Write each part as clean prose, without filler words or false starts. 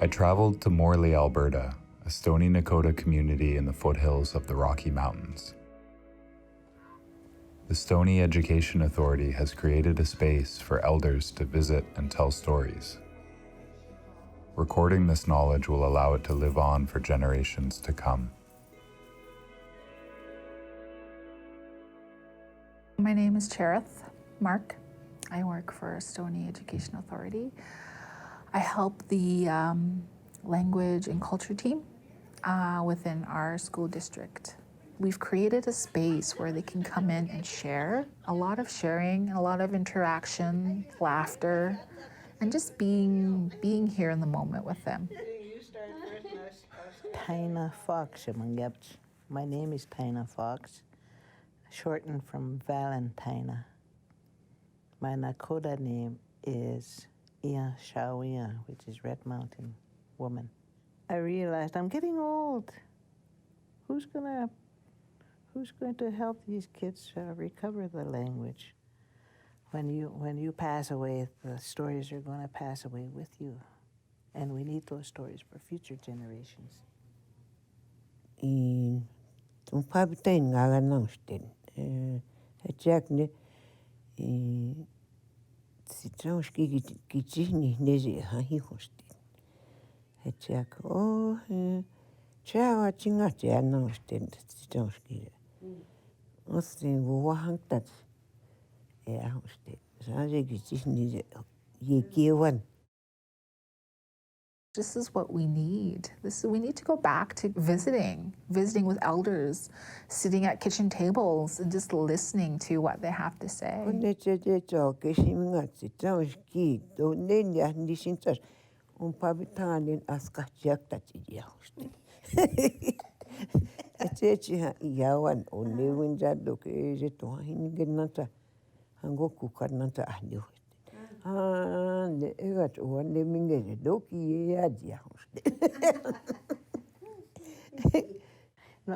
I traveled to Morley, Alberta, a Stoney Nakoda community in the foothills of the Rocky Mountains. The Stoney Education Authority has created a space for elders to visit and tell stories. Recording this knowledge will allow it to live on for generations to come. My name is Cherith Mark. I work for Stoney Education Authority. I help the language and culture team within our school district. We've created a space where they can come in and share, a lot of sharing, a lot of interaction, laughter, and just being here in the moment with them. Taina Fox, my name is Taina Fox, shortened from Valentina. My Nakota name is Ia Shawia, which is Red Mountain Woman. I realized I'm getting old. Who's going to help these kids recover the language? When you pass away, the stories are going to pass away with you, and we need those stories for future generations. Pabitain ngaga nangstin. Jack ne sitranski kichini nezi hahi hostin. Jack oh chawa chinga ja nangstin sitranski. Ostin wahang tat. Ja hostin. Saje kichini ye kiwan. This is what we need. We need to go back to visiting with elders, sitting at kitchen tables and just listening to what they have to say. No,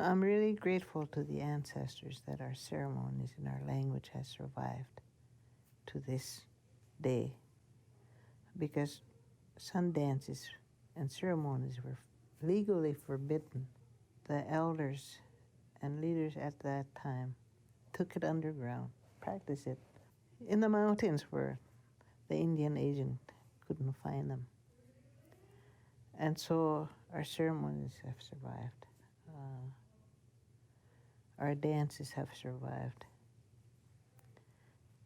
I'm really grateful to the ancestors that our ceremonies and our language has survived to this day, because sun dances and ceremonies were legally forbidden. The elders and leaders at that time took it underground, practiced it in the mountains where the Indian agent couldn't find them. And so our ceremonies have survived. Our dances have survived.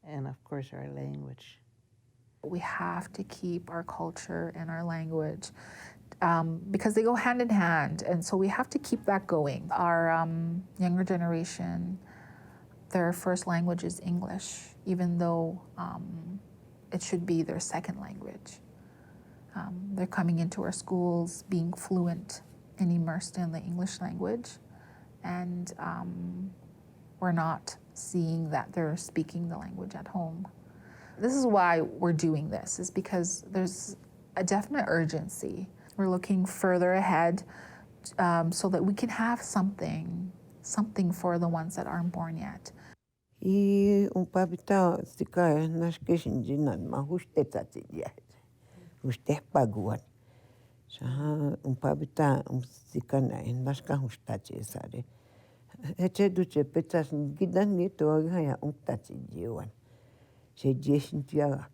And of course our language. We have to keep our culture and our language because they go hand in hand. And so we have to keep that going. Our younger generation, their first language is English, even though it should be their second language. They're coming into our schools being fluent and immersed in the English language, and we're not seeing that they're speaking the language at home. This is why we're doing this, is because there's a definite urgency. We're looking further ahead so that we can have something for the ones that aren't born yet. Papita stika nashkishin jinan mahuste tatiya. Uste paguan. Sa papita stika na nashka hustachi sare. Eche duche petas gidan ni to ya untati jiwan. Se jeshin tiaga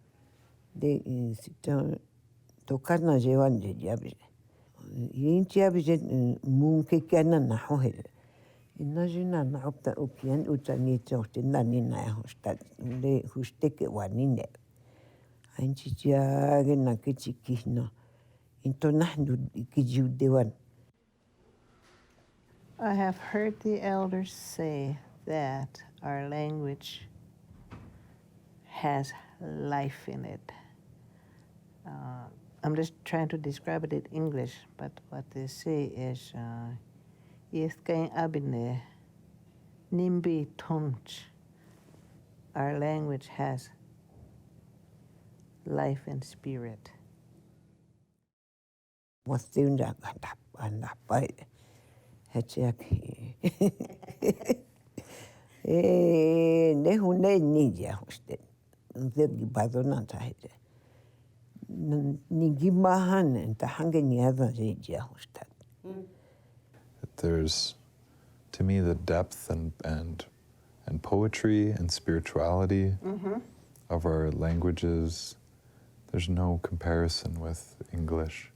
de sita to karna jiwan je jabi. Yin tiabi je munke kana na hohe. Inajina na opta ukian utani tohtina nina hostat le husteke wanine. Anchitia gena kichikino. Intonahdu kijudewan. I have heard the elders say that our language has life in it. I'm just trying to describe it in English, but what they say is Iskain abine nimbi tonch. Our language has life and spirit. What's the and by Hachaki? Nehune Nidia hosted. The Badonanta. Nigimahan and Tahanganyada Jahustat. There's, to me, the depth and poetry and spirituality of our languages. There's no comparison with English.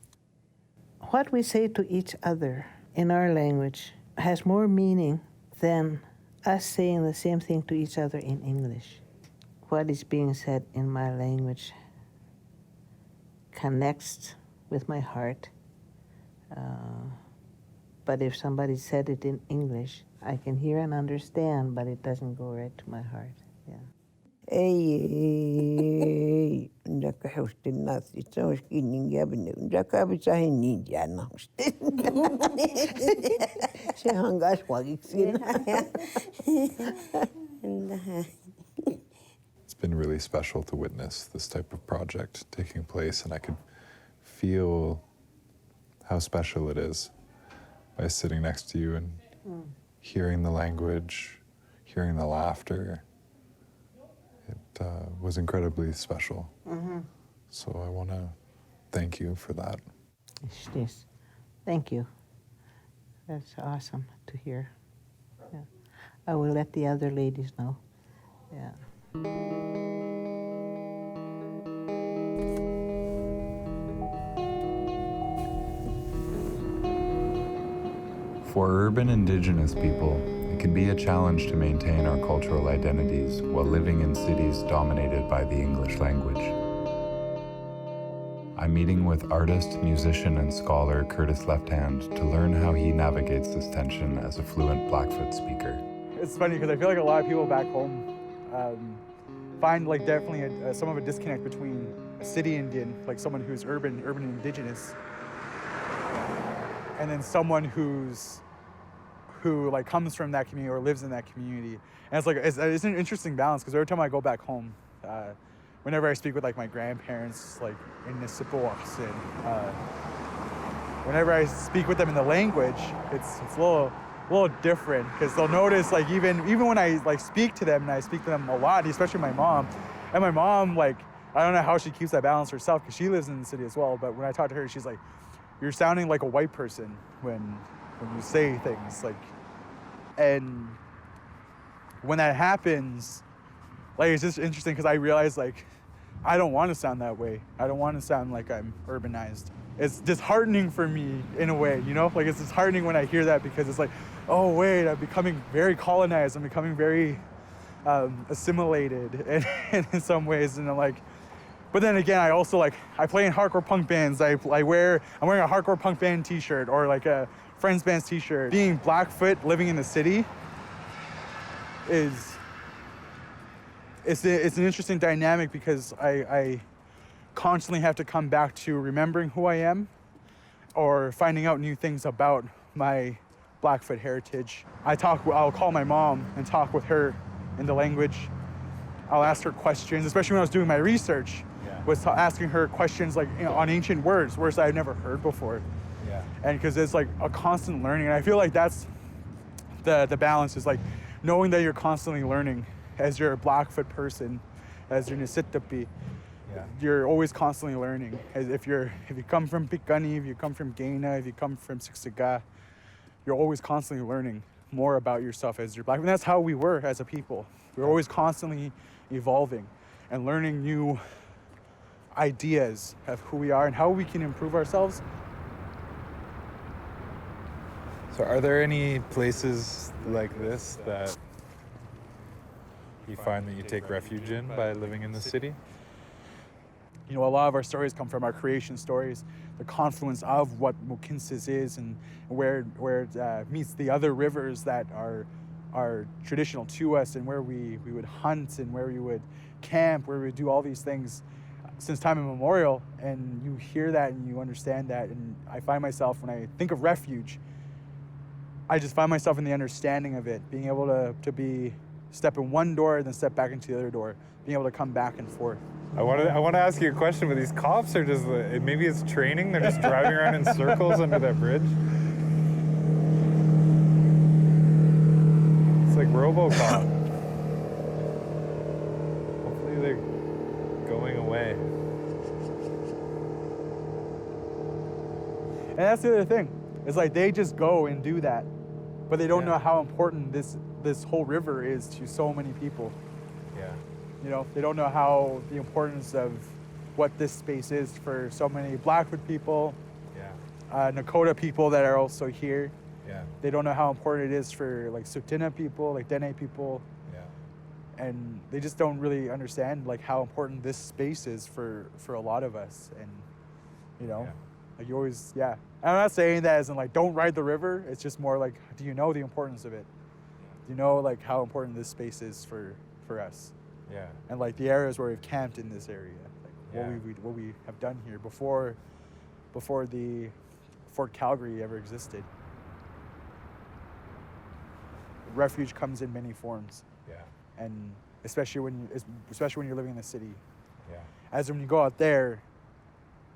What we say to each other in our language has more meaning than us saying the same thing to each other in English. What is being said in my language connects with my heart. But if somebody said it in English, I can hear and understand, but it doesn't go right to my heart. Yeah. Ei, ndaka hostin nasi, so skinning yabinu, ndaka bisahin ninjana hostin. Se hangas wagiksin. It's been really special to witness this type of project taking place, and I could feel how special it is by sitting next to you and hearing the language, hearing the laughter. It was incredibly special. So I want to thank you for that. Yes. Thank you. That's awesome to hear. Yeah. I will let the other ladies know. Yeah. For urban Indigenous people, it can be a challenge to maintain our cultural identities while living in cities dominated by the English language. I'm meeting with artist, musician, and scholar Curtis Lefthand to learn how he navigates this tension as a fluent Blackfoot speaker. It's funny because I feel like a lot of people back home find like definitely some of a disconnect between a city Indian, like someone who's urban Indigenous, and then someone who like comes from that community or lives in that community. And it's like it's an interesting balance because every time I go back home, whenever I speak with like my grandparents, like in Nisipoaks, and whenever I speak with them in the language, it's a little different because they'll notice like even when I like speak to them, and I speak to them a lot, especially my mom, and my mom, like, I don't know how she keeps that balance herself because she lives in the city as well, but when I talk to her, she's like, you're sounding like a white person when you say things, like, and when that happens, like, it's just interesting because I realize, like, I don't want to sound that way. I don't want to sound like I'm urbanized. It's disheartening for me in a way, you know? Like, it's disheartening when I hear that because it's like, oh, wait, I'm becoming very colonized. I'm becoming very assimilated in some ways. And I'm like, but then again, I also, like, I play in hardcore punk bands. I'm wearing a hardcore punk band t-shirt or like a Friends Bands t-shirt. Being Blackfoot, living in the city it's an interesting dynamic because I constantly have to come back to remembering who I am or finding out new things about my Blackfoot heritage. I'll call my mom and talk with her in the language. I'll ask her questions, especially when I was doing my research, was asking her questions like, you know, on ancient words I've never heard before. Yeah. And because it's like a constant learning, and I feel like that's the balance, is like knowing that you're constantly learning as you're a Blackfoot person, as you're Nisitapi. Yeah. You're always constantly learning. If you come from Pikani, if you come from Gaina, if you come from Siksiga, you're always constantly learning more about yourself as you're Black. And that's how we were as a people. We're always constantly evolving and learning new ideas of who we are and how we can improve ourselves. So are there any places like this that you find that you take refuge in by living in the city? You know, a lot of our stories come from our creation stories, the confluence of what Mohkinstsis is and where it meets the other rivers that are traditional to us, and where we would hunt and where we would camp, where we would do all these things since time immemorial. And you hear that and you understand that. And I find myself, when I think of refuge, I just find myself in the understanding of it, being able to step in one door, then step back into the other door, being able to come back and forth. I want to ask you a question, but these cops are just, maybe it's training, they're just driving around in circles under that bridge. It's like RoboCop. Hopefully they're going away. And that's the other thing. It's like they just go and do that, but they don't know how important this whole river is to so many people. Yeah. You know, they don't know how the importance of what this space is for so many Blackfoot people, Nakota people that are also here. Yeah. They don't know how important it is for like Tsuut'ina people, like Dene people. Yeah. And they just don't really understand like how important this space is for a lot of us. And you know, like you always, And I'm not saying that as in like don't ride the river. It's just more like, do you know the importance of it? Do you know like how important this space is for us? Yeah. And like the areas where we've camped in this area, like what we have done here before the Fort Calgary ever existed. Refuge comes in many forms. Yeah. And especially when you're living in the city. Yeah. As when you go out there,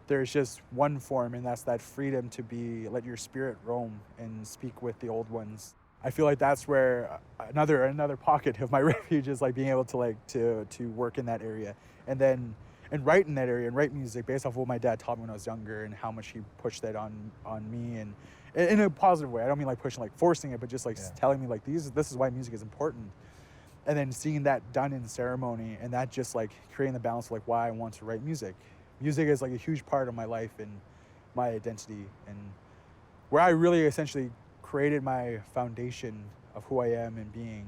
there's just one form, and that's that freedom to let your spirit roam and speak with the old ones. I feel like that's where another pocket of my refuge is, like being able to work in that area and write in that area and write music based off of what my dad taught me when I was younger and how much he pushed that on me, and in a positive way. I don't mean like pushing, like forcing it, but just like telling me like this is why music is important. And then seeing that done in ceremony, and that just like creating the balance of like why I want to write music. Music is like a huge part of my life and my identity, and where I really essentially created my foundation of who I am and being,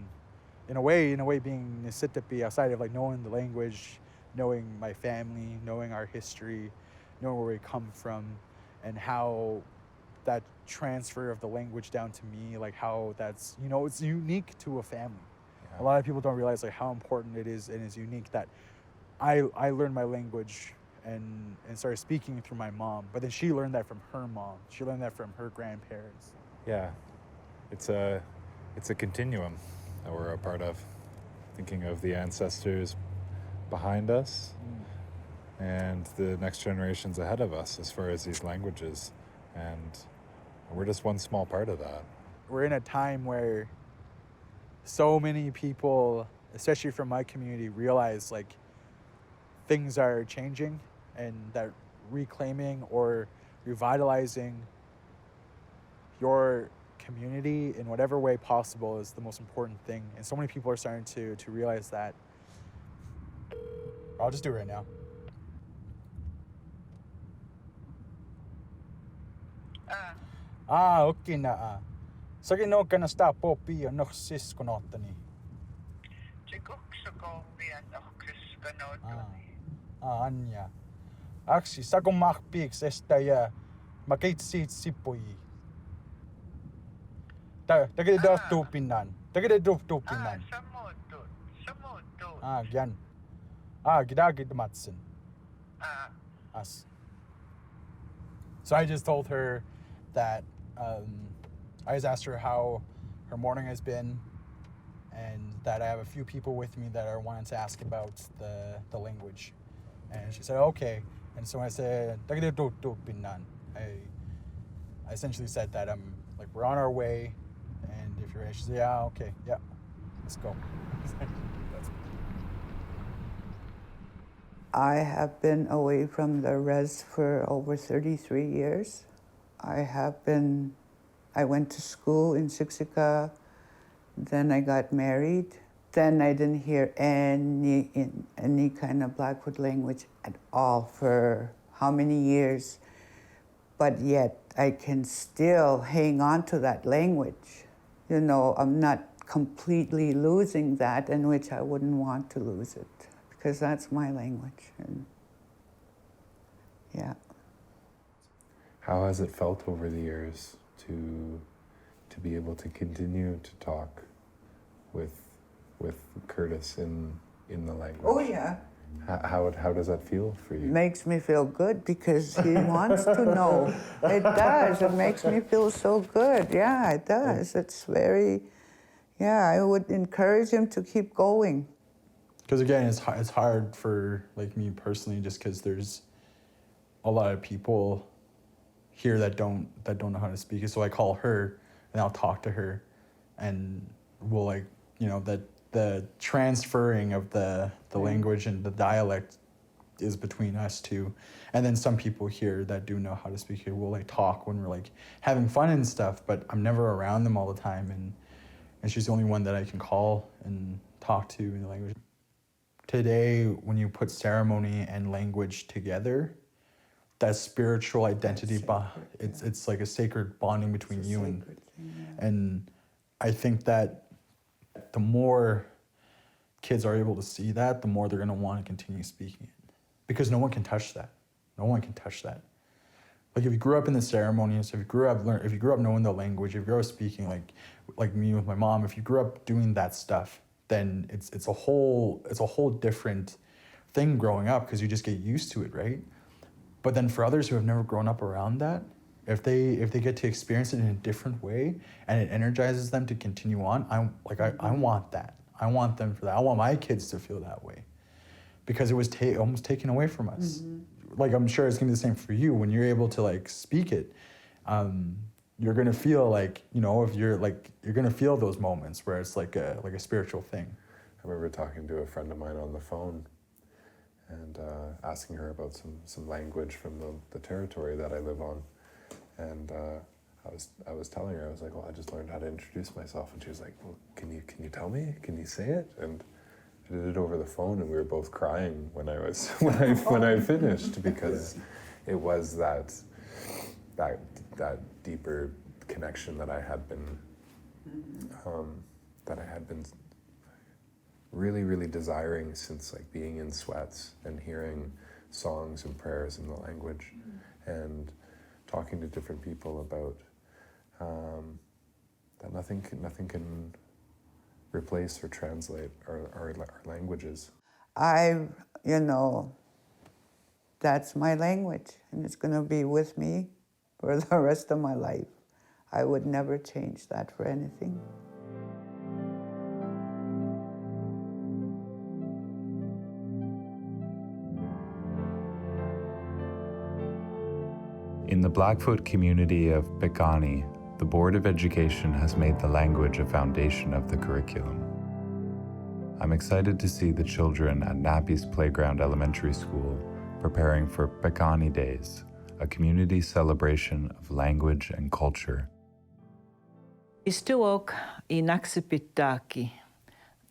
in a way being Nisitapi, outside of like knowing the language, knowing my family, knowing our history, knowing where we come from, and how that transfer of the language down to me, like how that's, you know, it's unique to a family. A lot of people don't realize like how important it is, and it's unique that I learned my language and started speaking through my mom, but then she learned that from her mom. She learned that from her grandparents. Yeah. It's a continuum that we're a part of. Thinking of the ancestors behind us and the next generations ahead of us as far as these languages. And we're just one small part of that. We're in a time where so many people, especially from my community, realize like things are changing, and that reclaiming or revitalizing your community in whatever way possible is the most important thing. And so many people are starting to realize that. I'll just do it right now. Okay na. Sige no kana stop popi no sis konotani. Anya. Aksi sa kung makpix estaya makitsit sipoi. Tagad daw tupinan. Tagad daw tupinan. Samot. Gyan. Gidagid matsin. As. So I just told her that I just asked her how her morning has been, and that I have a few people with me that are wanting to ask about the language. And she said, okay. And so when I said, I essentially said that we're on our way, and if you're ready, she said, yeah, okay, yeah, let's go. I have been away from the res for over 33 years. I went to school in Siksika, then I got married. Then I didn't hear any kind of Blackfoot language at all for how many years. But yet I can still hang on to that language. You know, I'm not completely losing that, in which I wouldn't want to lose it, because that's my language. And yeah. How has it felt over the years to be able to continue to talk with Curtis in the language? Oh yeah. How does that feel for you? Makes me feel good because he wants to know. It does. It makes me feel so good. Yeah, it does. It's very, I would encourage him to keep going. Because again, it's hard for like me personally, just because there's a lot of people here that don't know how to speak it. So I call her and I'll talk to her, and we'll like, you know, the transferring of the language and the dialect is between us two. And then some people here that do know how to speak here will like talk when we're like having fun and stuff, but I'm never around them all the time, and she's the only one that I can call and talk to in the language. Today, when you put ceremony and language together, that spiritual identity, it's like a sacred bonding between you and I think that the more kids are able to see that, the more they're going to want to continue speaking it, because no one can touch that. No one can touch that. Like if you grew up in the ceremonies, if you grew up knowing the language, if you grew up speaking like me with my mom, if you grew up doing that stuff, then it's a whole different thing growing up, because you just get used to it, right? But then for others who have never grown up around that, if they get to experience it in a different way and it energizes them to continue on, I want that. I want them for that. I want my kids to feel that way, because it was almost taken away from us. Like I'm sure it's gonna be the same for you when you're able to like speak it. You're gonna feel like, you know, if you're gonna feel those moments where it's like a spiritual thing. I remember talking to a friend of mine on the phone and asking her about some language from the territory that I live on. And I was telling her, I was like, well, I just learned how to introduce myself. And she was like, well, can you tell me? Can you say it? And I did it over the phone, and we were both crying when I finished, because it was that deeper connection that I had been really, really desiring since like being in sweats and hearing songs and prayers in the language, and talking to different people about that nothing can replace or translate our languages. That's my language, and it's going to be with me for the rest of my life. I would never change that for anything. In the Blackfoot community of Piikani, the Board of Education has made the language a foundation of the curriculum. I'm excited to see the children at Nappy's Playground Elementary School preparing for Piikani Days, a community celebration of language and culture. Istuok I naksipitaki,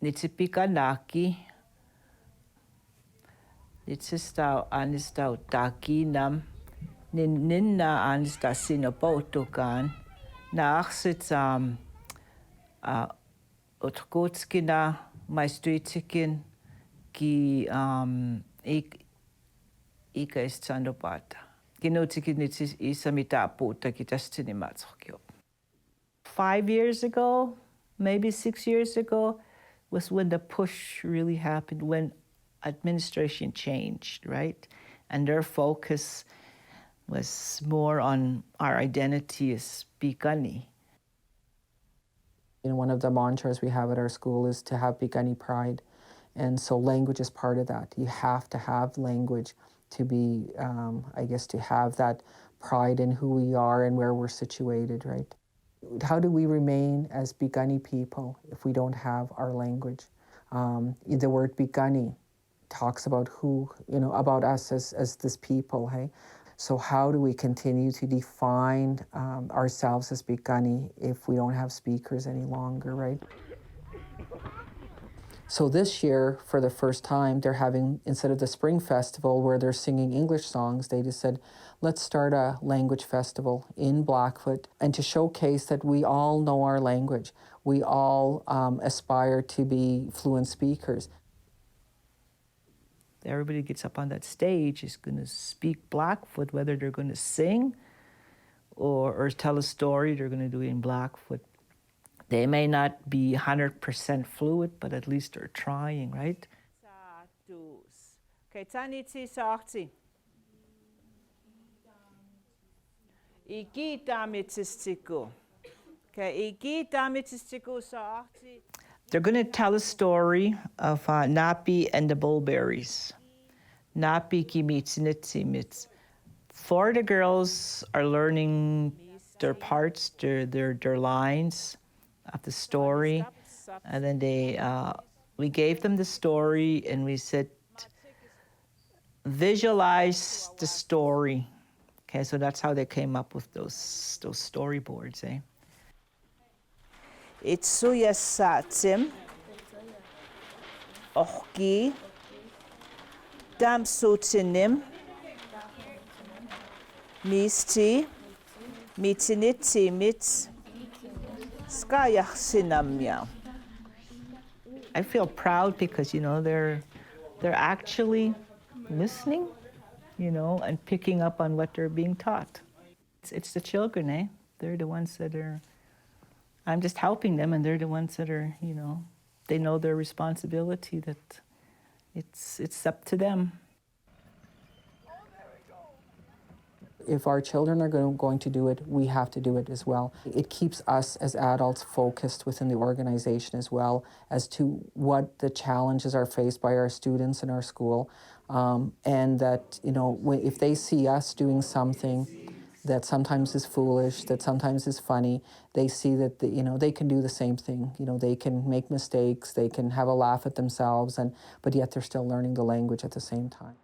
nitipikanaki, nitsistau anistau takinam, ninna anista sinopotukan, naaksit otkutskina maistuitsikin ki ikaistandopata. Kinutikin nitsis isamitaputa kitastinimatsokio. 5 years ago, maybe 6 years ago, was when the push really happened, when administration changed, right? And their focus was more on our identity as Piikani. You know, one of the mantras we have at our school is to have Piikani pride. And so language is part of that. You have to have language to be, to have that pride in who we are and where we're situated, right? How do we remain as Piikani people if we don't have our language? The word Piikani talks about about us as this people, hey? So how do we continue to define ourselves as Piikani if we don't have speakers any longer, right? So this year, for the first time, they're having, instead of the Spring Festival where they're singing English songs, they just said, let's start a language festival in Blackfoot, and to showcase that we all know our language. We all aspire to be fluent speakers. Everybody gets up on that stage is going to speak Blackfoot, whether they're going to sing or tell a story, they're going to do it in Blackfoot. They may not be 100% fluent, but at least they're trying, right? They're going to tell a story of Nappy and the Bullberries. Nappy kimitsinitsimits. 4 of the girls are learning their parts, their lines of the story, and then we gave them the story, and we said, visualize the story. Okay, so that's how they came up with those storyboards, eh? Itsuya Satsim, Ohki, Dam Sotinim, Misti, Mitiniti Mit, Skayach Sinamya. I feel proud because, you know, they're actually listening, you know, and picking up on what they're being taught. It's the children, eh? They're the ones that are, I'm just helping them, and they're the ones that are, you know, they know their responsibility, that it's up to them. If our children are going to do it, we have to do it as well. It keeps us as adults focused within the organization as well as to what the challenges are faced by our students in our school. And that, you know, if they see us doing something that sometimes is foolish, that sometimes is funny, they see that, you know, they can do the same thing. You know, they can make mistakes, they can have a laugh at themselves, but yet they're still learning the language at the same time.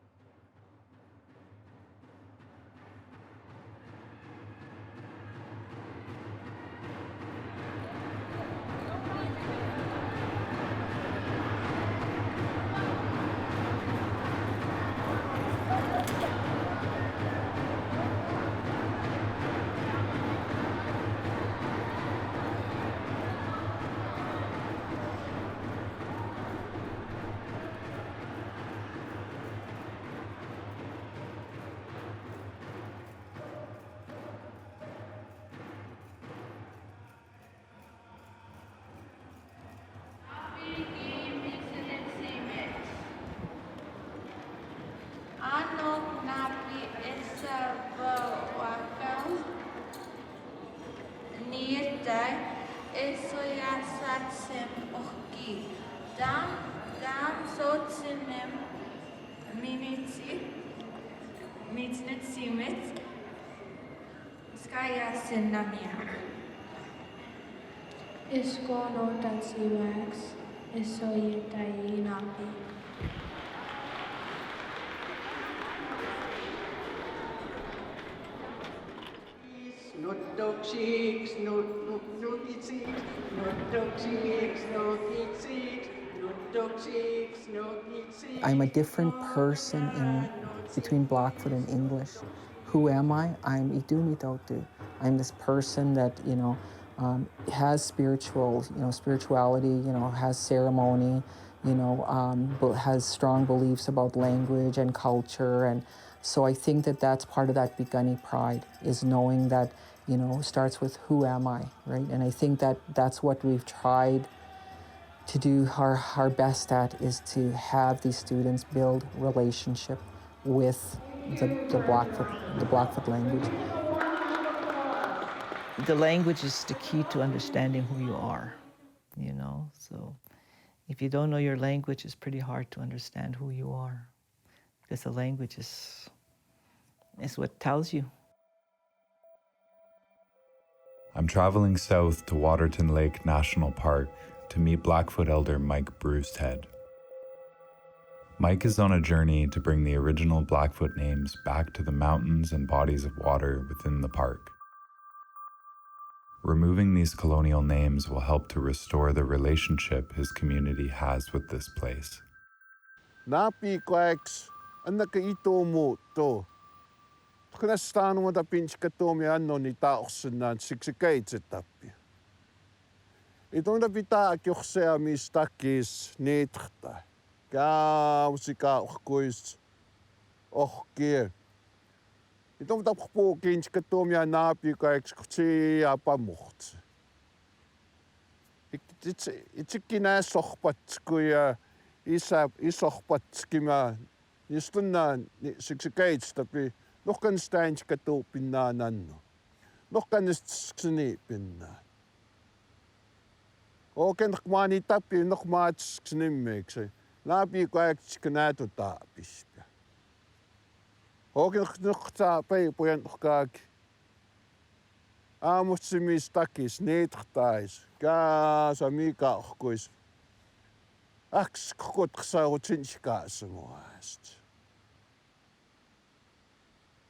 I'm a different person in between Blackfoot and English. Who am I? I'm Itumitotu. I'm this person that, you know, has spirituality, you know, has ceremony, you know, has strong beliefs about language and culture. And so I think that that's part of that Bigani pride, is knowing that, you know, starts with who am I, right? And I think that that's what we've tried to do our best at, is to have these students build relationship with the Blackfoot language. The language is the key to understanding who you are, you know? So if you don't know your language, it's pretty hard to understand who you are, because the language is what tells you. I'm traveling south to Waterton Lake National Park to meet Blackfoot elder Mike Brucehead. Mike is on a journey to bring the original Blackfoot names back to the mountains and bodies of water within the park. Removing these colonial names will help to restore the relationship his community has with this place. Napi kweks anaka ito mo to. Kanastano mo da pinch katomi ano ni taoksunan siksikay tapi. Itong napita kyokse amistakis netrta. Ka usika okkuis ohkir. Itong tappo kinch katomi napi kweks kutsi apamucht. It's kina sohpatskuya isohpatskima nistunna siksikay tapi nog kan steins kato pinnananno. Nog kan sksni pinna. Oken kmani tapi nog maats ksnimmeks. Lapi kwaks knato tapispia. Oken nog tapai poyan kak. Amutsimis takis netrtais. Ka samika okkuis. Aks kokot ksa utsinchka sumuast.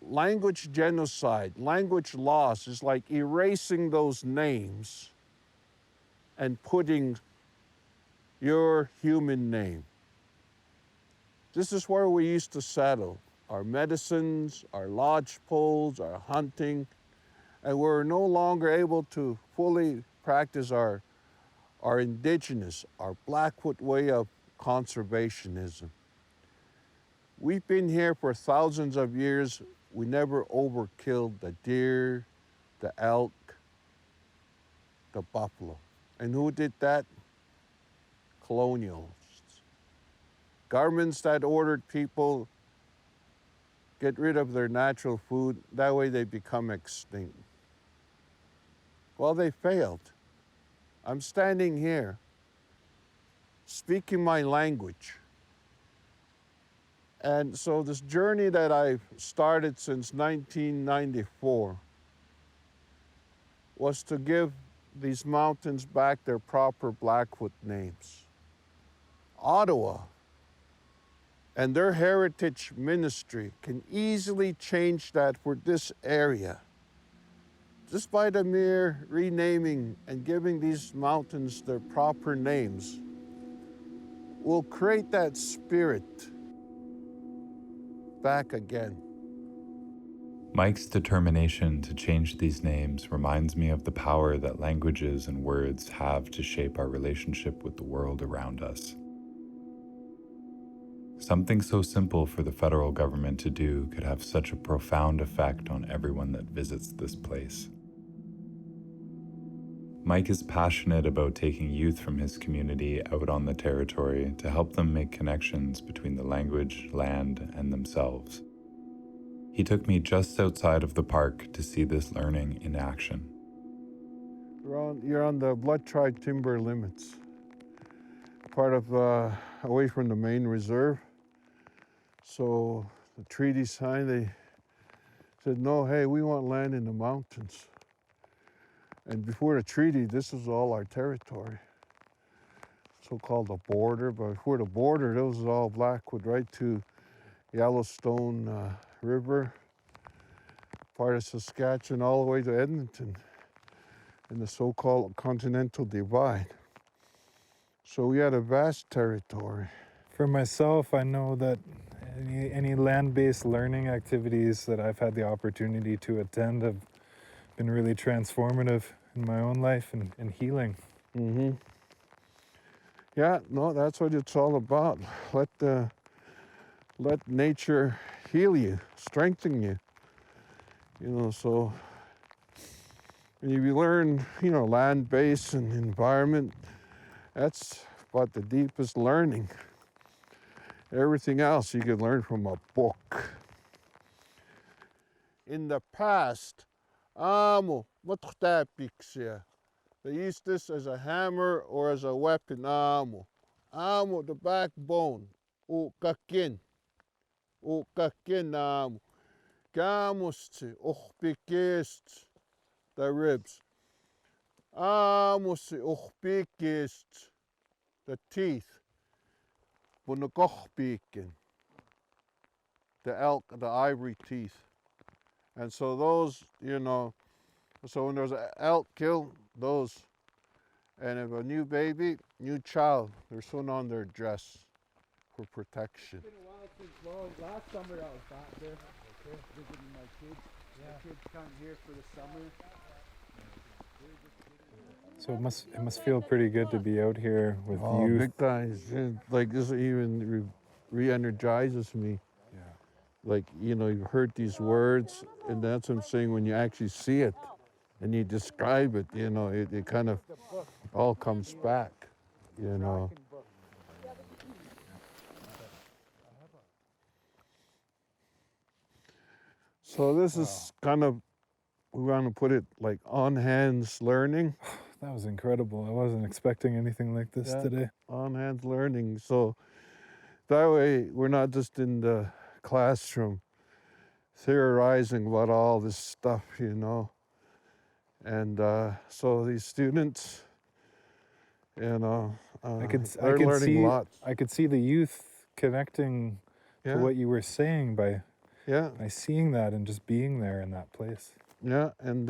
language genocide, language loss is like erasing those names and putting your human name. This is where we used to settle our medicines, our lodge poles, our hunting, and we're no longer able to fully practice our indigenous, our Blackfoot way of conservationism. We've been here for thousands of years. We never overkilled the deer, the elk, the buffalo. And who did that? Colonialists. Governments that ordered people get rid of their natural food, that way they become extinct. Well, they failed. I'm standing here, speaking my language. And so this journey that I've started since 1994 was to give these mountains back their proper Blackfoot names. Ottawa and their heritage ministry can easily change that for this area. Just by the mere renaming and giving these mountains their proper names, will create that spirit back again. Mike's determination to change these names reminds me of the power that languages and words have to shape our relationship with the world around us. Something so simple for the federal government to do could have such a profound effect on everyone that visits this place. Mike is passionate about taking youth from his community out on the territory to help them make connections between the language, land, and themselves. He took me just outside of the park to see this learning in action. You're on the Blood Tribe timber limits, part of away from the main reserve. So the treaty signed, they said, no, hey, we want land in the mountains. And before the treaty, this was all our territory, so-called the border. But before the border, this was all Blackwood, right to Yellowstone River, part of Saskatchewan, all the way to Edmonton, in the so-called Continental Divide. So we had a vast territory. For myself, I know that any land-based learning activities that I've had the opportunity to attend have been really transformative in my own life and healing. Mm-hmm. Yeah, no, that's what it's all about. Let nature heal you, strengthen you. You know, so when you learn, land-based and environment, that's about the deepest learning. Everything else you could learn from a book. In the past, they used this as a hammer or as a weapon. The backbone. Kakin namu. Kamusti, ohpikist, the ribs. Amusi, ohpikist, the teeth. Bunukochpikin, the elk, the ivory teeth. And so those, so when there's an elk killed, those, and if a new baby, new child, they're sewn on their dress for protection. It's been a while since, last summer I was back there, visiting my kids. My kids come here for the summer. So it must feel pretty good to be out here with youth. Big time. Like this even re-energizes me. Yeah. Like, you've heard these words, and that's what I'm saying, when you actually see it and you describe it, it kind of all comes back, So this is kind of, we want to put it like on hands learning. That was incredible. I wasn't expecting anything like this today. On hands learning. So that way we're not just in the classroom theorizing about all this stuff, And so these students, I could learning see lots. I could see the youth connecting to what you were saying by Yeah. By seeing that and just being there in that place. Yeah, and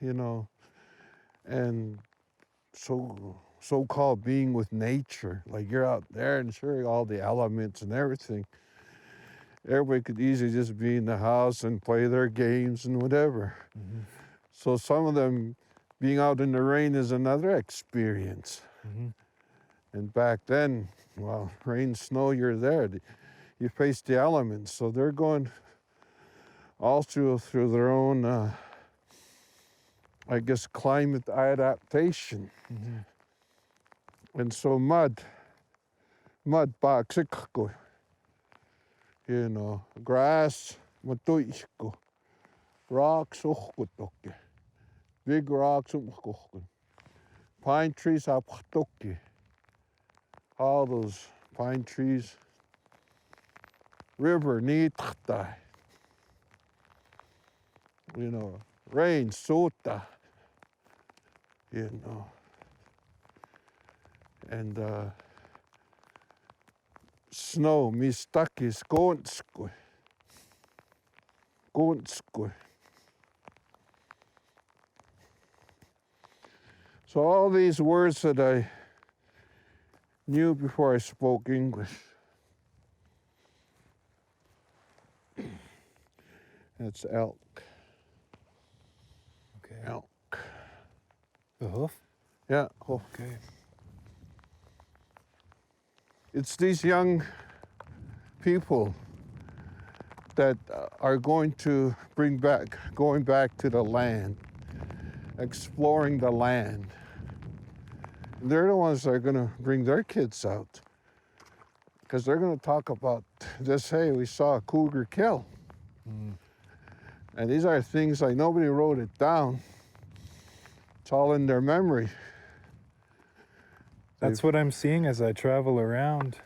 you know, and so-called being with nature, like you're out there and sure all the elements and everything. Everybody could easily just be in the house and play their games and whatever. Mm-hmm. So some of them being out in the rain is another experience. Mm-hmm. And back then, well, rain, snow, you're there. You face the elements. So they're going all through their own, I guess, climate adaptation. Mm-hmm. And so mud baksikko, you know, grass, matuishko, rocks, uhkutokke, big rocks, pine trees, apatokke, all those pine trees, river, niitai, you know, rain, sota, you know, and snow, mistakis, gonskoi. So all these words that I knew before I spoke English. That's elk. Okay. Elk. The hoof? Yeah. Oh. Okay. It's these young people that are going back to the land, exploring the land. They're the ones that are going to bring their kids out because they're going to talk about this, hey, we saw a cougar kill. Mm. And these are things like nobody wrote it down. It's all in their memory. That's what I'm seeing as I travel around.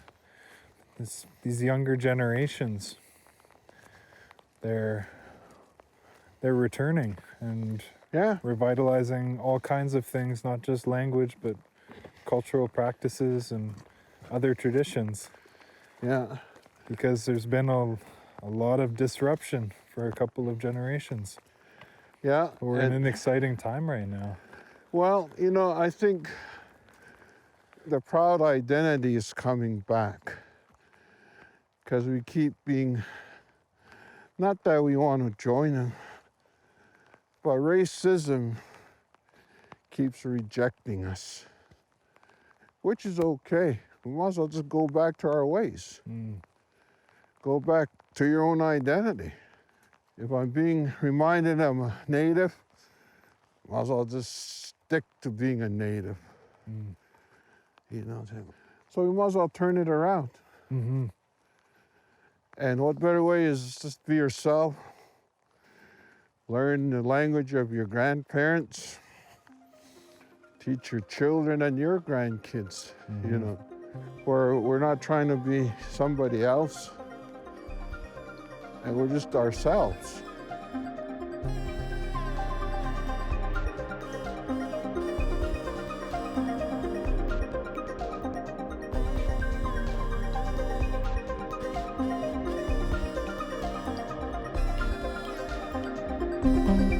These younger generations, they're returning and revitalizing all kinds of things, not just language, but cultural practices and other traditions. Yeah. Because there's been a lot of disruption for a couple of generations. Yeah. We're in an exciting time right now. Well, you know, I think the proud identity is coming back because we keep being, not that we want to join them, but racism keeps rejecting us, which is okay. We might as well just go back to our ways. Go back to your own identity. If I'm being reminded I'm a native, might as well just stick to being a native. You know, so we might as well turn it around. Mm-hmm. And what better way is just be yourself, learn the language of your grandparents, teach your children and your grandkids, you know, where we're not trying to be somebody else, and we're just ourselves. Thank you.